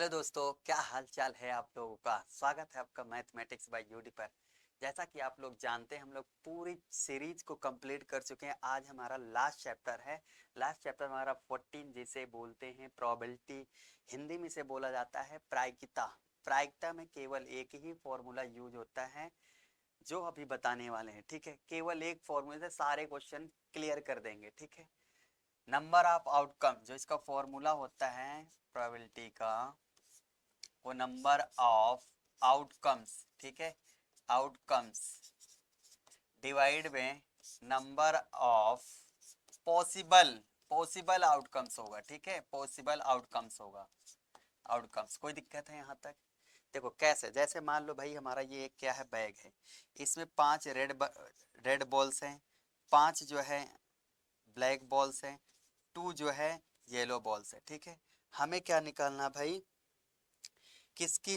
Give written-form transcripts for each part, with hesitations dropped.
Hello दोस्तों, क्या हाल चाल है आप लोगों का। स्वागत है आपका मैथमेटिक्स बाय यूडी पर। जैसा कि आप लोग जानते हैं, हम लोग पूरी सीरीज को कंप्लीट कर चुके हैं। आज हमारा लास्ट चैप्टर है। लास्ट चैप्टर हमारा 14, जिसे बोलते हैं प्रोबेबिलिटी। हिंदी में से बोला जाता है प्रायिकता। प्रायिकता में केवल एक ही फॉर्मूला यूज होता है जो अभी बताने वाले हैं। ठीक है, केवल एक फॉर्मूले से सारे क्वेश्चन क्लियर कर देंगे। ठीक है, नंबर ऑफ आउटकम जो इसका फॉर्मूला होता है प्रोबेबिलिटी का, वो नंबर ऑफ आउटकम्स। ठीक है, आउटकम्स डिवाइड में number of possible possible outcomes होगा। ठीक है, पॉसिबल आउटकम्स होगा। आउटकम्स, कोई दिक्कत है यहाँ तक? देखो कैसे, जैसे मान लो भाई हमारा ये एक क्या है, बैग है। इसमें 5 रेड बॉल्स हैं, 5 जो है ब्लैक बॉल्स हैं, 2 जो है येलो बॉल्स है। ठीक है, हमें क्या निकालना भाई, किसकी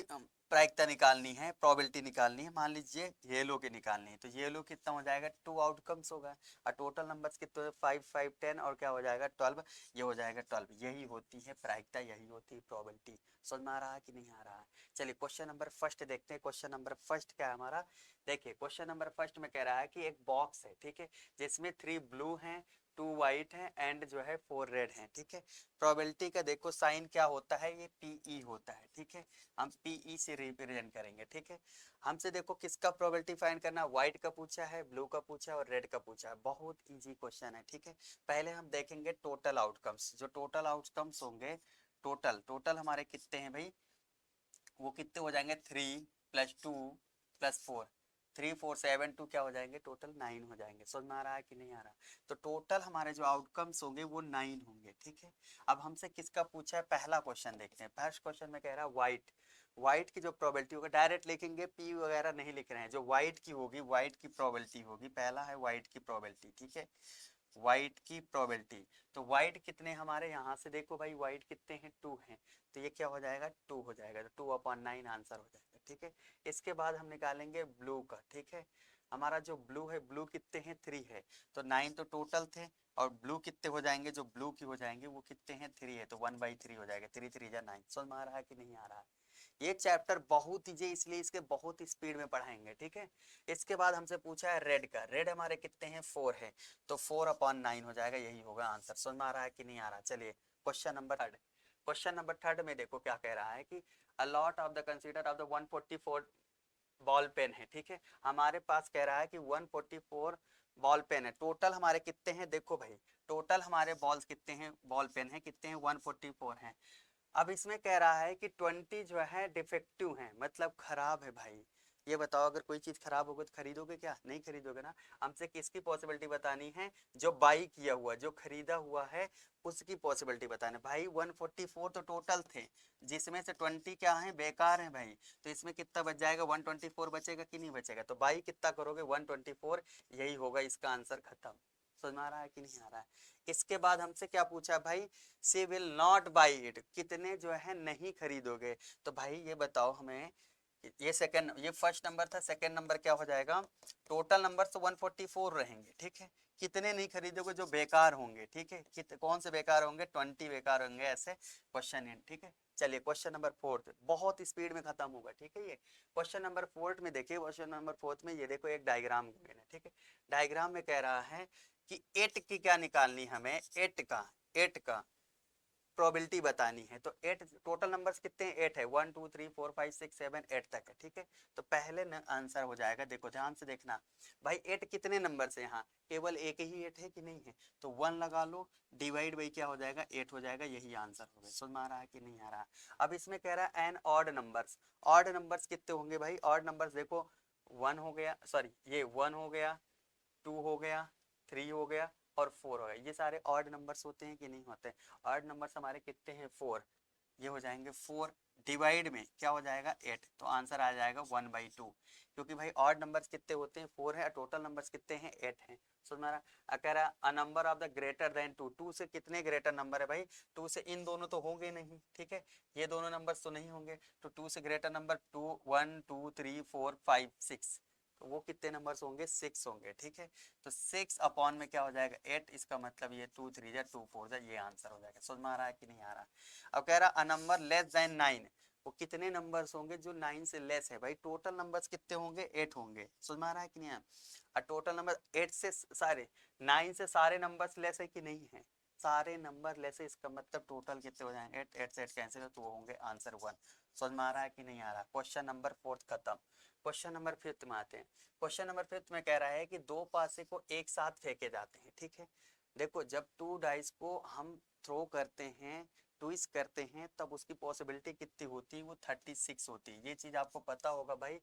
प्रायिकता निकालनी है, प्रोबेबिलिटी निकालनी है। मान लीजिए येलो की निकालनी है, तो येलो कितना हो जाएगा, 2 आउटकम्स होगा। और टोटल नंबर्स कितने, 5 5 10 और क्या हो जाएगा 12। ये हो जाएगा 12। यही होती है प्रायिकता, यही होती है प्रोबेबिलिटी। समझ में आ रहा है कि नहीं आ रहा है? चलिए क्वेश्चन नंबर फर्स्ट देखते हैं। क्वेश्चन नंबर फर्स्ट क्या है हमारा, देखिए क्वेश्चन नंबर फर्स्ट में कह रहा है कि एक बॉक्स है। ठीक है, जिसमें 3 ब्लू हैं, 2 वाइट हैं एंड जो है 4 रेड हैं। ठीक है, प्रोबेबिलिटी का देखो साइन क्या होता है, ये पीई होता है। ठीक है, हम पीई से रिप्रेजेंट करेंगे। ठीक है, हमसे देखो किसका प्रोबेबिलिटी फाइंड करना, व्हाइट का पूछा है, ब्लू का पूछा है और रेड का पूछा है। बहुत इजी क्वेश्चन है। ठीक है, पहले हम देखेंगे टोटल आउटकम्स। जो टोटल आउटकम्स होंगे, टोटल टोटल हमारे कितने हैं भाई, वो कितने हो जाएंगे, 3 + 2 + 4। 3 4 7 2 क्या हो जाएंगे, टोटल 9 हो जाएंगे। समझ में आ रहा है कि नहीं आ रहा? तो टोटल हमारे जो आउटकम्स होंगे वो 9 होंगे। ठीक है, अब हमसे किसका पूछा है, पहला क्वेश्चन देखते हैं। फर्स्ट क्वेश्चन में कह रहा है व्हाइट। व्हाइट की जो प्रोबेबिलिटी होगा, डायरेक्ट लिखेंगे, पी वगैरह नहीं लिख रहे हैं। जो व्हाइट की होगी, व्हाइट की प्रोबेबिलिटी होगी। पहला है व्हाइट की प्रोबेबिलिटी। ठीक है, व्हाइट की प्रोबेबिलिटी। तो व्हाइट कितने हमारे, यहाँ से देखो भाई व्हाइट कितने हैं, 2 हैं। तो ये क्या हो जाएगा, 2 हो जाएगा। तो 2/9 आंसर हो जाएगा। ठीक है, इसके बाद हम निकालेंगे ब्लू का। ठीक है, हमारा जो ब्लू है, ब्लू कितने हैं, 3 है। तो 9 तो टोटल थे, और ब्लू कितने हो जाएंगे, जो ब्लू की हो जाएंगे वो कितने हैं, 3 है। तो 1/3 हो जाएगा। 3 3 9। समझ में आ रहा है कि नहीं आ रहा है? ये चैप्टर बहुत ईजी, इसलिए इसके बहुत स्पीड में पढ़ाएंगे। ठीक है, इसके बाद हमसे पूछा है रेड का। रेड हमारे कितने हैं, 4 है। तो 4/9 हो जाएगा, यही होगा आंसर। समझ में आ रहा है कि नहीं आ रहा? चलिए question number third. Question number third में देखो क्या कह रहा है कि a lot of the consider of the 144 ball pen है। ठीक है, हमारे पास कह रहा है कि 144 बॉल पेन है। टोटल हमारे कितने हैं, देखो भाई टोटल हमारे बॉल्स कितने हैं, बॉल पेन है कितने हैं, 144 हैं। अब इसमें कह रहा है कि 20 जो है डिफेक्टिव है, मतलब खराब है भाई। ये बताओ, अगर कोई चीज खराब होगी तो खरीदोगे क्या, नहीं खरीदोगे ना। हमसे किसकी पॉसिबिलिटी बतानी है, जो बाई किया हुआ, जो खरीदा हुआ है, उसकी पॉसिबिलिटी बताना भाई। 144 तो टोटल थे, जिसमें से 20 क्या है, बेकार है भाई। तो इसमें कितना बच जाएगा, 124 बचेगा कि नहीं बचेगा। तो बाई कितना करोगे, 124। यही होगा इसका आंसर, खत्म। समझ में आ रहा है कि नहीं आ रहा है? इसके बाद हमसे क्या पूछा भाई, सी विल नॉट बाई इट, कितने जो है नहीं खरीदोगे। तो भाई ये बताओ हमें, ये सेकंड, ये फर्स्ट नंबर था, सेकंड नंबर क्या हो जाएगा, टोटल नंबर तो 144 रहेंगे। ठीक है, कितने नहीं खरीदोगे, जो बेकार होंगे। ठीक है, कौन से बेकार होंगे, 20 बेकार होंगे, ऐसे क्वेश्चन एंड। ठीक है, चलिए क्वेश्चन नंबर फोर्थ, बहुत स्पीड में खत्म होगा। ठीक है, ये क्वेश्चन नंबर फोर्थ में देखिए। क्वेश्चन नंबर फोर्थ में ये देखो, एक डायग्राम गिवन है। ठीक है, डायग्राम में कह रहा है कि 8 की क्या निकालनी, हमें 8 का प्रोबेबिलिटी बतानी है। तो 8 टोटल नंबर्स कितने हैं, 8 है। 1 2 3 4 5 6 7 8 तक है। ठीक है, तो पहले न आंसर हो जाएगा। देखो ध्यान से देखना भाई, 8 कितने नंबर से, यहाँ केवल एक ही 8 है कि नहीं है। तो 1 लगा लो, डिवाइड बाई क्या हो जाएगा, 8 हो जाएगा। यही आंसर हो गया। समझ में आ रहा है कि नहीं आ रहा? अब इसमें कह रहा है an odd numbers. Odd numbers कितने होंगे भाई, ऑड नंबर्स देखो, 1 हो गया, सॉरी ये 1 हो गया, 2 हो गया, 3 हो गया और 4 हो गया। ये सारे ऑड नंबर्स होते हैं कि नहीं होते? ऑड नंबर्स हमारे कितने हैं, 4। ये हो जाएंगे 4, डिवाइड में क्या हो जाएगा, 8। तो आंसर आ जाएगा 1/2। क्योंकि भाई ऑड नंबर्स कितने होते हैं, 4 है, टोटल नंबर्स कितने हैं, 8 हैं। सो हमारा कह रहा अ number of the greater than 2। 2 से कितने ग्रेटर नंबर है भाई, 2 से इन दोनों तो होंगे नहीं। ठीक है, ये दोनों नंबर्स तो नहीं होंगे। तो 2 से ग्रेटर नंबर 2 1 2 3 4 5 6। तो वो कितने नंबर्स होंगे, 6 होंगे, ठीक है। तो 6 अपॉन में क्या हो जाएगा 8, इसका मतलब ये 2 3 जा 2 4 जा, ये आंसर हो जाएगा। समझ में आ रहा है कि नहीं आ रहा। अब कह रहा अ नंबर लेस देन 9, वो कितने नंबर्स होंगे जो 9 से लेस है। भाई टोटल नंबर्स कितने होंगे, 8 होंगे। समझ में आ रहा है कि नहीं। और टोटल नंबर 8 से सारे 9 से सारे नंबर्स लेस है कि नहीं है, सारे नंबर लेस है, इसका मतलब टोटल कितने हो जाएंगे 8, 8 से 8 कैंसिल, तो वो होंगे आंसर 1। समझ में आ रहा है कि नहीं आ रहा। क्वेश्चन नंबर 4 खत्म। क्वेश्चन नंबर 5 में आते हैं। क्वेश्चन नंबर 5 में कह रहा है कि दो पासे को एक साथ फेंके जाते हैं, ठीक है। देखो जब 2 डाइस को हम थ्रो करते हैं, ट्विस्ट करते हैं, तब उसकी पॉसिबिलिटी कितनी होती है, वो 36 होती है। ये चीज आपको पता होगा भाई,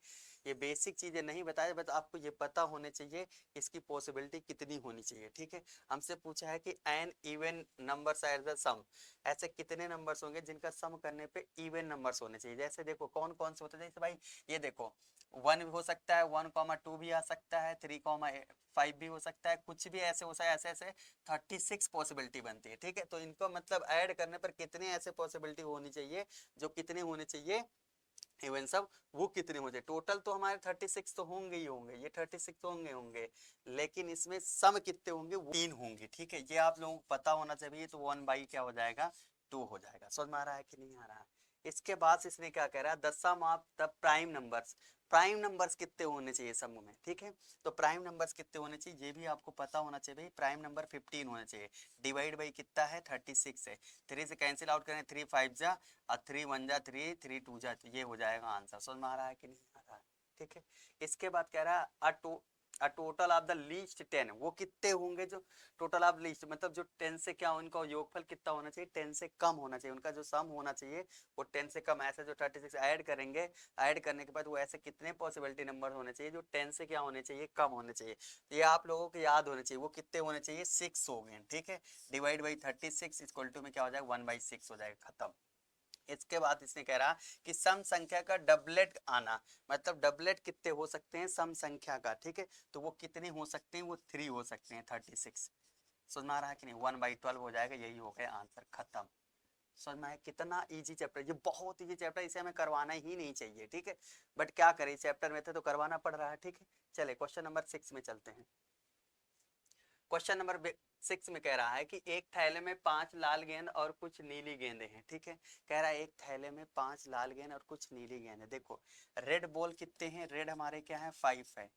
ये बेसिक चीजें नहीं बताया, बट आपको ये पता होने चाहिए इसकी पॉसिबिलिटी कितनी होनी चाहिए, ठीक है। हमसे पूछा है कि an even numbers at the sum, ऐसे कितने नंबर्स होंगे जिनका सम करने पे इवन नंबर्स होने चाहिए। जैसे देखो कौन कौन से होते हैं, जैसे भाई ये देखो 1 भी हो सकता है, 1,2 भी आ सकता है, 3,5 भी हो सकता है, कुछ भी ऐसे हो सकता है, ऐसे ऐसे 36 पॉसिबिलिटी बनती है, ठीक है। तो इनको मतलब ऐड करने पर कितने ऐसे पॉसिबिलिटी होनी चाहिए, जो कितने होने चाहिए इवन सब, वो कितने हो जाए। टोटल तो हमारे 36 तो होंगे ही होंगे, ये 36 तो होंगे होंगे, लेकिन इसमें सम कितने होंगे, वो 3 होंगे, ठीक है। ये आप लोगों को पता होना चाहिए। तो 1 बाई क्या हो जाएगा 2 हो जाएगा। समझ में आ रहा है कि नहीं आ रहा है। इसके बाद इसने क्या कह रहा है, the sum of the prime numbers, prime numbers कितने होने चाहिए सम में, ठीक है। तो प्राइम नंबर्स कितने होने चाहिए ये भी आपको पता होना चाहिए। भाई प्राइम नंबर 15 होने चाहिए, डिवाइड बाई कितना है 36 है, 3 से कैंसिल आउट करें, 3 5 जा और 3 1 जा 3, 3 2 जा, ये हो जाएगा आंसर। समझ में आ रहा है कि नहीं आ रहा है, ठीक है। इसके बाद कह रहा है a total of the least 10, वो कितने होंगे जो टोटल ऑफ लीस्ट, मतलब जो 10 से क्या उनका योगफल कितना होना चाहिए, 10 से कम होना चाहिए, उनका जो सम होना चाहिए वो 10 से कम। ऐसे जो 36 ऐड करेंगे, ऐड करने के बाद वो ऐसे कितने पॉसिबिलिटी नंबर होने चाहिए जो 10 से क्या होने चाहिए, कम होने चाहिए। तो ये आप लोगों को याद होने चाहिए, वो कितने होने चाहिए 6 हो गए, ठीक है। डिवाइड बाई 36 इक्वल टू में क्या हो जाएगा 1/6 हो जाएगा, खत्म। इसके बाद इसने कह रहा कि सम संख्या का डबलेट आना, मतलब डबलेट कितने हो सकते हैं सम संख्या का, ठीक है। तो वो कितने हो सकते हैं, वो 3 हो सकते हैं 36। समझ में आ रहा है कि नहीं, 1/12 हो जाएगा, यही हो गया आंसर, खत्म। समझ में आया कितना इजी चैप्टर, ये बहुत इजी चैप्टर, इसे हमें करवाना ही नहीं चाहिए, ठीक है। बट क्या करें, चैप्टर में थे तो करवाना पड़ रहा है, ठीक है। चले क्वेश्चन नंबर 6 में चलते हैं। क्वेश्चन नंबर 6 में कह रहा है कि एक थैले में 5 लाल गेंद और कुछ नीली गेंदें हैं, ठीक है। कह रहा है एक थैले में 5 लाल गेंद और कुछ नीली गेंद है। देखो रेड बॉल कितने हैं, रेड हमारे क्या है 5 है,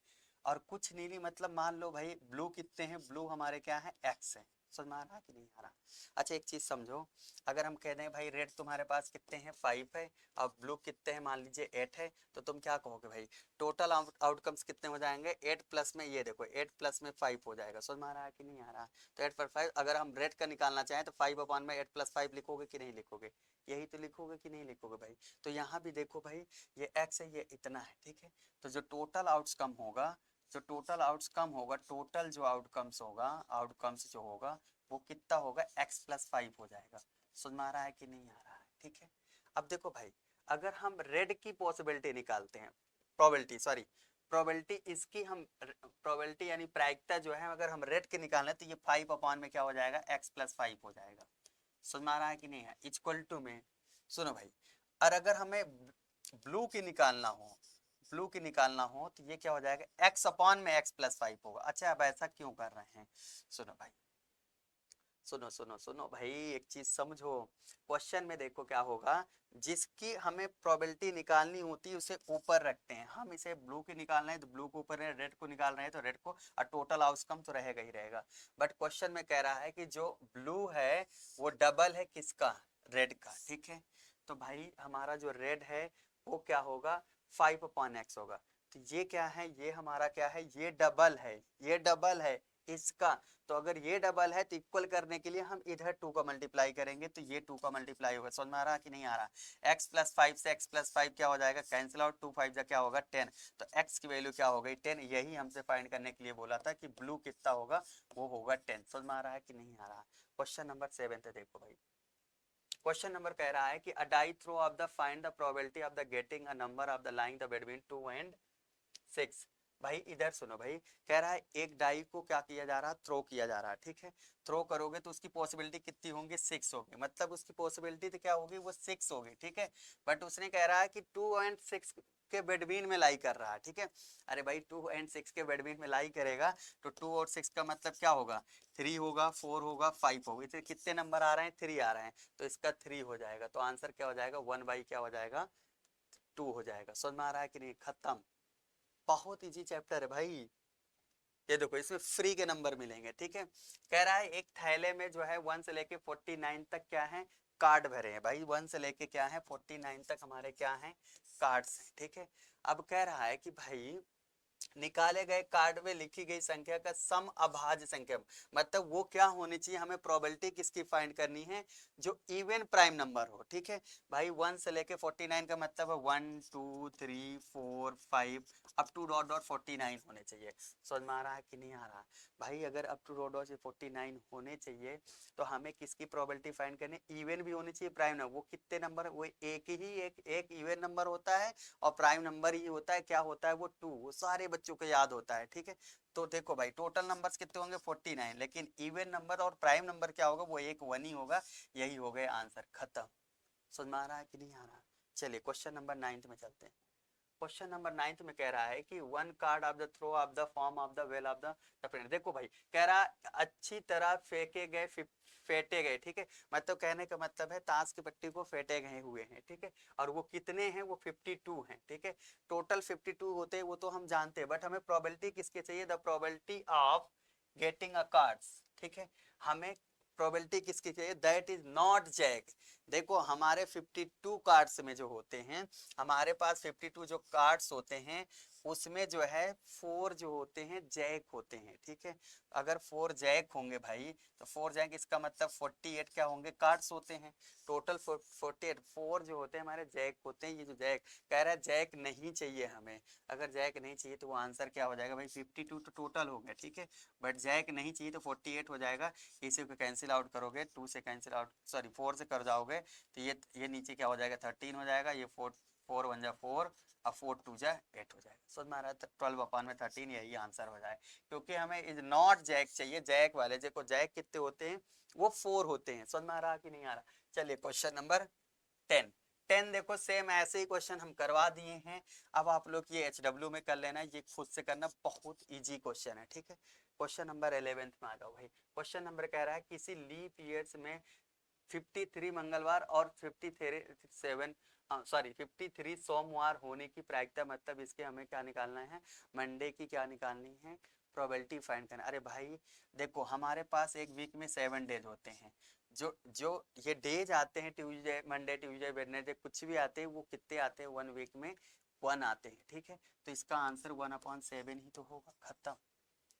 और कुछ नीली मतलब मान लो भाई ब्लू कितने हैं, ब्लू हमारे क्या है x है। समझ में आ रहा है कि नहीं आ रहा। अच्छा एक चीज समझो, अगर हम कह दें भाई रेड तुम्हारे पास कितने हैं 5 है, और ब्लू कितने हैं मान लीजिए 8 है, तो तुम क्या कहोगे भाई टोटल आउटकम्स कितने हो जाएंगे 8 प्लस में, ये देखो 8 प्लस में 5 हो जाएगा। समझ में आ रहा है कि नहीं आ रहा। तो 8 पर 5, अगर हम रेड का निकालना चाहें तो 5 अपॉन में 8 प्लस 5 लिखोगे कि नहीं लिखोगे, यही तो लिखोगे कि नहीं लिखोगे भाई। तो यहाँ भी देखो भाई ये x है, ये इतना है, ठीक है। तो जो टोटल आउटकम होगा, जो टोटल आउटकम होगा, टोटल जो आउटकम्स होगा, आउटकम्स जो होगा वो कितना होगा x प्लस 5 हो जाएगा। समझ में आ रहा है कि नहीं आ रहा है, ठीक है। अब देखो भाई अगर हम रेड की पॉसिबिलिटी निकालते हैं, प्रोबेबिलिटी सॉरी प्रोबेबिलिटी इसकी, हम प्रोबेबिलिटी यानी प्रायिकता जो है अगर हम रेड के निकालना तो ये 5 अपॉन में क्या हो जाएगा x प्लस 5 हो जाएगा। समझ में आ रहा है कि नहीं है, इक्वल टू में सुनो भाई, और अगर हमें ब्लू की निकालना हो, ब्लू की निकालना हो तो ये क्या हो जाएगा x अपॉन में x प्लस 5 होगा। अच्छा अब ऐसा क्यों कर रहे हैं, सुनो भाई, सुनो सुनो सुनो भाई, एक चीज समझो। क्वेश्चन में देखो क्या होगा, जिसकी हमें प्रोबेबिलिटी निकालनी होती है उसे ऊपर रखते हैं। हम इसे ब्लू की निकालना है तो ब्लू को ऊपर, रेड को निकाल रहे हैं तो रेड को, और टोटल आउटकम तो रहेगा ही रहेगा। बट क्वेश्चन में कह रहा है कि जो ब्लू है वो डबल है किसका, रेड का, ठीक है। तो भाई हमारा जो रेड है वो क्या होगा 5 अपॉन एक्स होगा। तो ये क्या है, ये हमारा क्या है, ये डबल है, ये डबल है इसका। तो अगर ये डबल है तो इक्वल करने के लिए हम इधर 2 का मल्टीप्लाई करेंगे, तो ये 2 का मल्टीप्लाई होगा। समझ में आ रहा कि नहीं आ रहा। x प्लस 5 से x प्लस 5 क्या हो जाएगा कैंसिल आउट, 2 5 जा क्या होगा 10, तो x की वैल्यू क्या हो गई 10। यही हमसे फाइंड करने के लिए बोला था कि ब्लू कितना होगा, वो होगा 10। समझ में आ रहा है कि नहीं आ रहा। क्वेश्चन नंबर 7 है, देखो भाई क्वेश्चन नंबर कह रहा है कि a die throw of the find the probability of the getting a number of the lying the between 2 and 6 भाई इधर सुनो भाई, कह रहा है एक डाई को क्या किया जा रहा है, थ्रो किया जा रहा है, ठीक है। थ्रो करोगे तो उसकी पॉसिबिलिटी कितनी होंगी, 6 होगी, मतलब उसकी पॉसिबिलिटी तो क्या होगी, वो 6 होगी, ठीक है। बट उसने कह रहा है कि 2 और 6 के बिटवीन में लाई कर रहा है, ठीक है। अरे भाई 2 और 6 के बिटवीन में लाई करेगा तो 2 और 6 का मतलब क्या होगा, 3 होगा, 4 होगा, 5 होगा। इसे कितने नंबर आ रहे हैं, 3 आ रहे हैं, तो इसका 3 हो जाएगा। तो आंसर क्या हो जाएगा, 1 बाई क्या हो जाएगा, 2 हो जाएगा। समझ में आ रहा है कि नहीं, खत्म। बहुत इजी चैप्टर है भाई। ये देखो इसमें फ्री के नंबर मिलेंगे, ठीक है। कह रहा है एक थैले में जो है 1 से लेके 49 तक क्या है, कार्ड भरे हैं भाई। 1 से लेके क्या है 49 तक हमारे क्या है, कार्ड्स हैं, ठीक है। अब कह रहा है कि भाई निकाले गए कार्ड में लिखी गई संख्या का सम अभाज्य संख्या, मतलब वो क्या होनी चाहिए, हमें प्रोबेबिलिटी किसकी फाइंड करनी है, जो इवन प्राइम नंबर हो, ठीक है। भाई 1 से लेके 49 का मतलब है 1 2 3 4 5 अप टू डॉट डॉट 49 होने चाहिए। समझ में आ रहा है कि नहीं आ रहा। भाई अगर अप टू डॉट डॉट 49 होने चाहिए तो हमें किसकी प्रोबेबिलिटी फाइंड करनी, इवन भी होनी चाहिए, प्राइम नंबर। वो कितने नंबर, वो एक इवन नंबर होता है और प्राइम नंबर ही होता है, क्या होता है वो 2। वो सारे बच्चों को याद होता है, ठीक है। तो देखो भाई टोटल नंबर्स कितने होंगे 49, लेकिन इवन नंबर और प्राइम नंबर क्या होगा, वो एक 1 ही होगा। यही हो गया आंसर, खत्म। समझ में आ रहा है कि नहीं आ रहा। चलिए क्वेश्चन नंबर 9 में चलते हैं। क्वेश्चन नंबर 9 में कह रहा है कि one card of the throw of the form of the well of the planet. देखो भाई कह रहा है अच्छी तरह फेंके गए, फेंटे गए, ठीक है। मतलब कहने का मतलब है ताश की पट्टी को फेंटे गए हुए हैं, ठीक है। और वो कितने हैं, वो 52 हैं, ठीक है। टोटल 52 होते हैं वो तो हम जानते हैं, बट हमें प्रोबेबिलिटी किसके चाहिए, the probability of getting a cards, ठीक है। हमें प्रोबेबिलिटी किसकी चाहिए, दैट इज नॉट जैक। देखो हमारे 52 कार्ड्स में जो होते हैं, हमारे पास 52 जो कार्ड्स होते हैं उसमें जो है 4 जो होते हैं जैक होते हैं, ठीक है। अगर 4 जैक होंगे भाई तो 4 जैक इसका मतलब 48 क्या होंगे, कार्ड्स होते हैं। टोटल 48, 4 जो होते हैं हमारे जैक होते हैं। ये जो जैक कह रहा है जैक नहीं चाहिए हमें। अगर जैक नहीं चाहिए तो वो आंसर क्या हो जाएगा भाई, 52 तो टोटल हो गया, ठीक है। बट जैक नहीं चाहिए तो 48 हो जाएगा। इसी को कैंसिल आउट करोगे, 2 से कैंसिल आउट, सॉरी 4 से कर जाओगे तो ये नीचे क्या हो जाएगा 13 हो जाएगा। ये 4 4 1 जा 4 और 4 2 जा 8 हो जाएगा। समझ में आ रहा है, 12/13 यही आंसर हो जाए, क्योंकि हमें इज नॉट जैक चाहिए। जैक वाले देखो जैक कितने होते हैं, वो 4 होते हैं। समझ में आ रहा कि नहीं आ रहा। चलिए क्वेश्चन नंबर 10। 10 देखो सेम ऐसे ही क्वेश्चन हम करवा दिए हैं। अब आप लोग ये HW में कर लेना, ये खुद से करना, बहुत इजी क्वेश्चन है, ठीक है। क्वेश्चन नंबर 11 में आ जाओ भाई। क्वेश्चन नंबर कह रहा है किसी लीप ईयर्स में 53 मंगलवार और 53 सोमवार होने की प्रायिकता, मतलब इसके हमें क्या निकालना है, मंडे की क्या निकालनी है, प्रोबेबिलिटी फाइंड करना। अरे भाई देखो हमारे पास एक वीक में 7 डेज होते हैं। जो जो ये डेज आते हैं, ट्यूसडे मंडे ट्यूसडे वेडनेसडे कुछ भी आते हैं, वो कितने आते हैं 1 वीक में, 1 आते हैं, ठीक है। तो इसका आंसर 1/7 ही तो होगा, खत्म।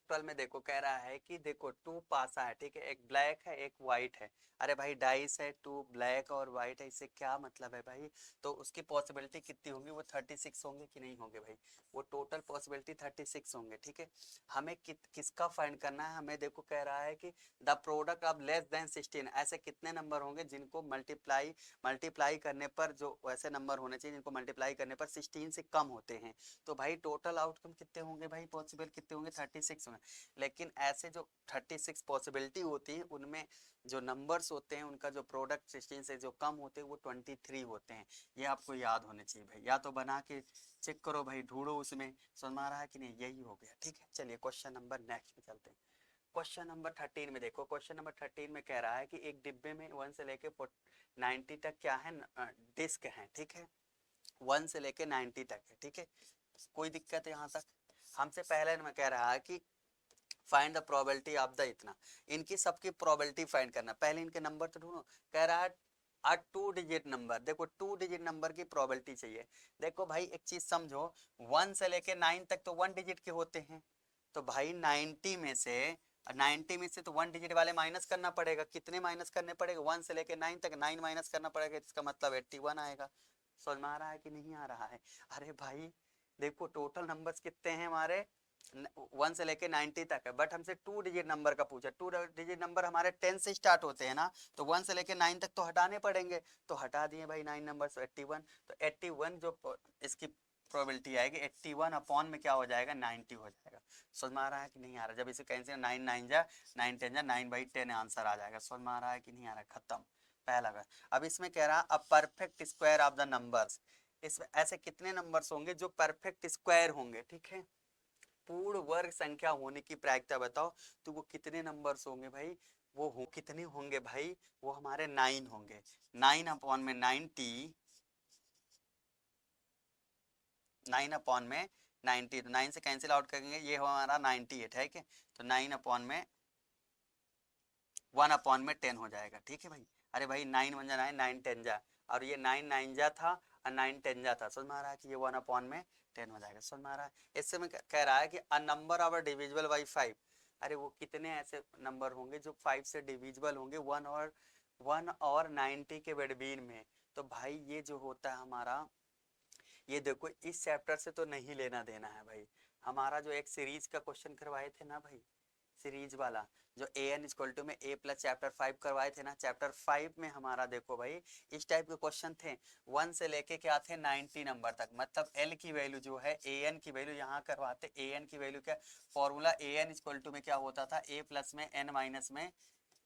12 में देखो कह रहा है कि देखो 2 पासा है, ठीक है, एक ब्लैक है एक व्हाइट है। अरे भाई डाइस है, 2 ब्लैक और व्हाइट है, इससे क्या मतलब है भाई, तो उसकी पॉसिबिलिटी कितनी होंगी, वो 36 होंगे कि नहीं होंगे भाई, वो टोटल पॉसिबिलिटी 36 होंगे, ठीक है। हमें किसका फाइंड करना है, हमें देखो कह रहा है कि the product of less than 16, ऐसे कितने नंबर होंगे जिनको मल्टीप्लाई करने पर, जो वैसे नंबर होने चाहिए जिनको मल्टीप्लाई करने पर 16 से कम होते हैं। तो भाई टोटल आउटकम कितने होंगे भाई, पॉसिबल कितने होंगे, 36 होंगे। लेकिन ऐसे जो 36 पॉसिबिलिटी होती है उनमें जो नंबर्स होते हैं उनका जो प्रोडक्ट 16 से जो कम होते हैं वो 23 होते हैं। ये आपको याद होने चाहिए भाई, या तो बना के चेक करो भाई, ढूंढो उसमें। समझ में आ रहा है कि नहीं, यही हो गया, ठीक है। चलिए क्वेश्चन नंबर नेक्स्ट में चलते हैं। क्वेश्चन नंबर 13 में देखो, क्वेश्चन नंबर 13 में कह रहा है कि एक डिब्बे में 1 से लेके 90 तक क्या है, डिस्क है, ठीक है। 1 से लेके 90 तक है, ठीक है। कोई दिक्कत है यहाँ तक। हमसे पहले में कह रहा है कि find the probability of the इतना, इनकी सबकी प्रोबेबिलिटी फाइंड करना। पहले इनके नंबर तो ढूंढो। कह रहा है आ 2 डिजिट नंबर, देखो 2 डिजिट नंबर की प्रोबेबिलिटी चाहिए। देखो भाई एक चीज समझो, 1 से लेके 9 तक तो 1 डिजिट के होते हैं। तो भाई 90 में से तो 1 डिजिट वाले माइनस करना पड़ेगा। कितने माइनस करने पड़ेगा, 1 से लेके 9 तक 9 माइनस करना पड़ेगा, इसका मतलब 81 आएगा। समझ में आ रहा है कि नहीं आ रहा है। अरे भाई देखो टोटल नंबर्स कितने हैं हमारे, 1 से लेके 90 तक है, बट हमसे 2 डिजिट नंबर का पूछा। 2 डिजिट नंबर हमारे 10 से स्टार्ट होते हैं ना, तो 1 से लेके 9 तक तो हटाने पड़ेंगे। तो हटा दिए भाई 9 नंबर, तो 81। तो 81 जो इसकी प्रोबेबिलिटी आएगी, 81 अपॉन में क्या हो जाएगा 90 हो जाएगा। समझ में आ रहा है कि नहीं आ रहा? जब इसे कैंसिल 9 9 जा 9 10 जा 9/10 आंसर आ जाएगा। समझ में आ रहा है कि नहीं आ रहा? खत्म पहला का। अब इसमें कह रहा a perfect square of the numbers, इसमें ऐसे कितने नंबर्स होंगे जो परफेक्ट स्क्वायर होंगे, ठीक है, पूर्ण वर्ग संख्या होने की प्रायिकता बताओ। तो वो कितने नंबर्स होंगे भाई? वो कितने होंगे भाई? वो हमारे 9 होंगे। 9 अपॉन में 90, 9 अपॉन में 90, तो 9 से कैंसिल आउट करेंगे, ये हमारा 98 है, क्या? तो 9 अपॉन में 1 अपॉन में 10 हो जाएगा, ठीक है भाई। अरे भाई 9 1 जा 9, 9 10 जा, और ये 9 9 जा था और 9 10 जा था। समझ में आ रहा है कि ये 1 अपॉन में 10 हो जाएगा। समझ में आ रहा है? इससे मैं कह रहा है कि अ नंबर ऑफ डिविजिबल बाई 5, अरे वो कितने ऐसे नंबर होंगे जो 5 से डिविजिबल होंगे 1 और 90 के बिटवीन में। तो भाई ये जो होता है हमारा, ये देखो इस चैप्टर से तो नहीं लेना देना है भाई। हमारा जो एक सीरीज का क्वेश्चन करवाए थे ना भाई, सीरीज वाला, जो ए एन इक्वल टू में ए प्लस चैप्टर 5 करवाए थे ना, चैप्टर 5 में हमारा देखो भाई इस टाइप के क्वेश्चन थे। 1 से लेके क्या थे 90 नंबर तक, मतलब एल की वैल्यू जो है ए एन की वैल्यू यहाँ करवाते। ए एन की वैल्यू क्या, formula A N equal to में क्या होता था, ए प्लस में एन माइनस में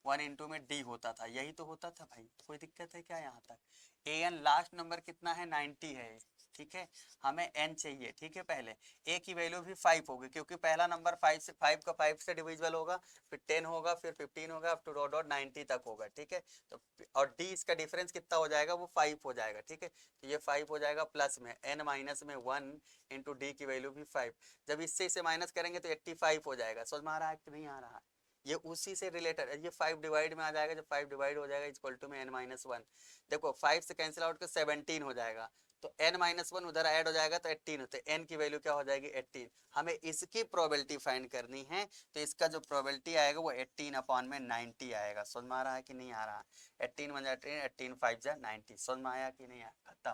1 इंटू में डी होता था, यही तो होता था भाई। कोई दिक्कत है क्या यहाँ तक? ए एन लास्ट नंबर कितना है 90 है, ठीक है, हमें एन चाहिए, ठीक है। पहले ए की वैल्यू भी 5 होगी क्योंकि पहला नंबर 5 से 5 का 5 से डिविजिबल होगा, फिर 10 होगा, फिर 15 होगा, अप टू डॉट डॉट 90 तक होगा, ठीक है। तो और डी इसका डिफरेंस कितना हो जाएगा, वो 5 हो जाएगा, ठीक है। तो ये 5 हो जाएगा प्लस में एन माइनस में 1 इंटू डी की वैल्यू भी 5। जब इससे इसे माइनस करेंगे तो 85 हो जाएगा। समझ में आ रहा है कि नहीं आ रहा है? ये उसी से रिलेटेड है, ये 5 डिवाइड में आ जाएगा, जब 5 डिवाइड हो जाएगा इक्वल टू में n-1। देखो 5 से कैंसिल आउट कर 17 हो जाएगा, तो n-1 उधर ऐड हो जाएगा तो 18 होते हैं, n की वैल्यू क्या हो जाएगी 18। हमें इसकी प्रोबेबिलिटी फाइंड करनी है, तो इसका जो प्रोबेबिलिटी आएगा वो 18 अपॉन में 90 आएगा। समझ में आ रहा है कि नहीं आ रहा? 18 1 18, 18 5 जा 90। समझ में आया कि नहीं आया? खत्म।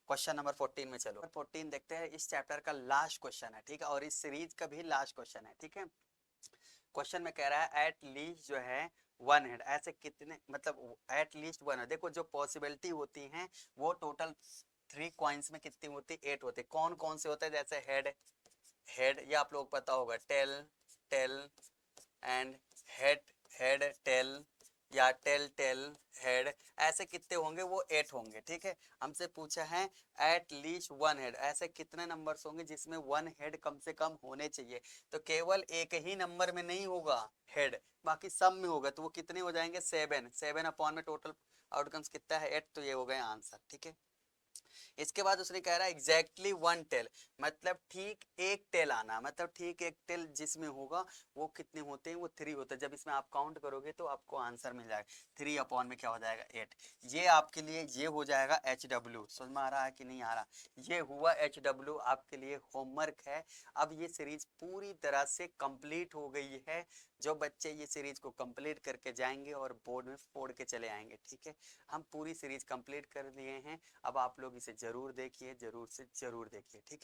क्वेश्चन नंबर 14 में चलो। 14 देखते हैं, इस चैप्टर का लास्ट क्वेश्चन है, ठीक है, और इस सीरीज का भी लास्ट क्वेश्चन है, ठीक है। क्वेश्चन में कह रहा है एट लीस्ट जो है 1 हेड, ऐसे कितने, मतलब एट लीस्ट 1 है। देखो जो पॉसिबिलिटी होती हैं वो टोटल 3 कॉइन्स में कितनी होती है, 8 होते हैं। कौन कौन से होते हैं? जैसे हेड, हेड ये आप लोग पता होगा, tail, tail and head, head tail, या टेल टेल हेड, ऐसे कितने होंगे? वो 8 होंगे, ठीक है। हमसे पूछा है एट लीस्ट 1 हेड, ऐसे कितने नंबर्स होंगे जिसमें 1 हेड कम से कम होने चाहिए। तो केवल एक ही नंबर में नहीं होगा हेड, बाकी सब में होगा। तो वो कितने हो जाएंगे? 7। 7 अपॉन में टोटल आउटकम्स कितना है 8, तो ये हो गए आंसर, ठीक है। इसके बाद उसने कह रहा है एग्जैक्टली 1 टेल, मतलब ठीक एक टेल आना, मतलब ठीक एक टेल जिसमें होगा वो कितने होते हैं? वो 3 होते हैं। जब इसमें आप काउंट करोगे तो आपको आंसर मिल जाएगा 3 अपॉन में क्या हो जाएगा 8। ये आपके लिए ये हो जाएगा HW। समझ में आ रहा है कि नहीं आ रहा? ये हुआ HW, आपके लिए होमवर्क है। अब ये सीरीज पूरी तरह से कंप्लीट हो गई है। जो बच्चे ये सीरीज को कंप्लीट करके जाएंगे और बोर्ड में फोड़ के चले आएंगे, ठीक है। हम पूरी सीरीज कंप्लीट कर लिए हैं, अब आप लोग इसे जरूर देखिए, जरूर से जरूर देखिए, ठीक है।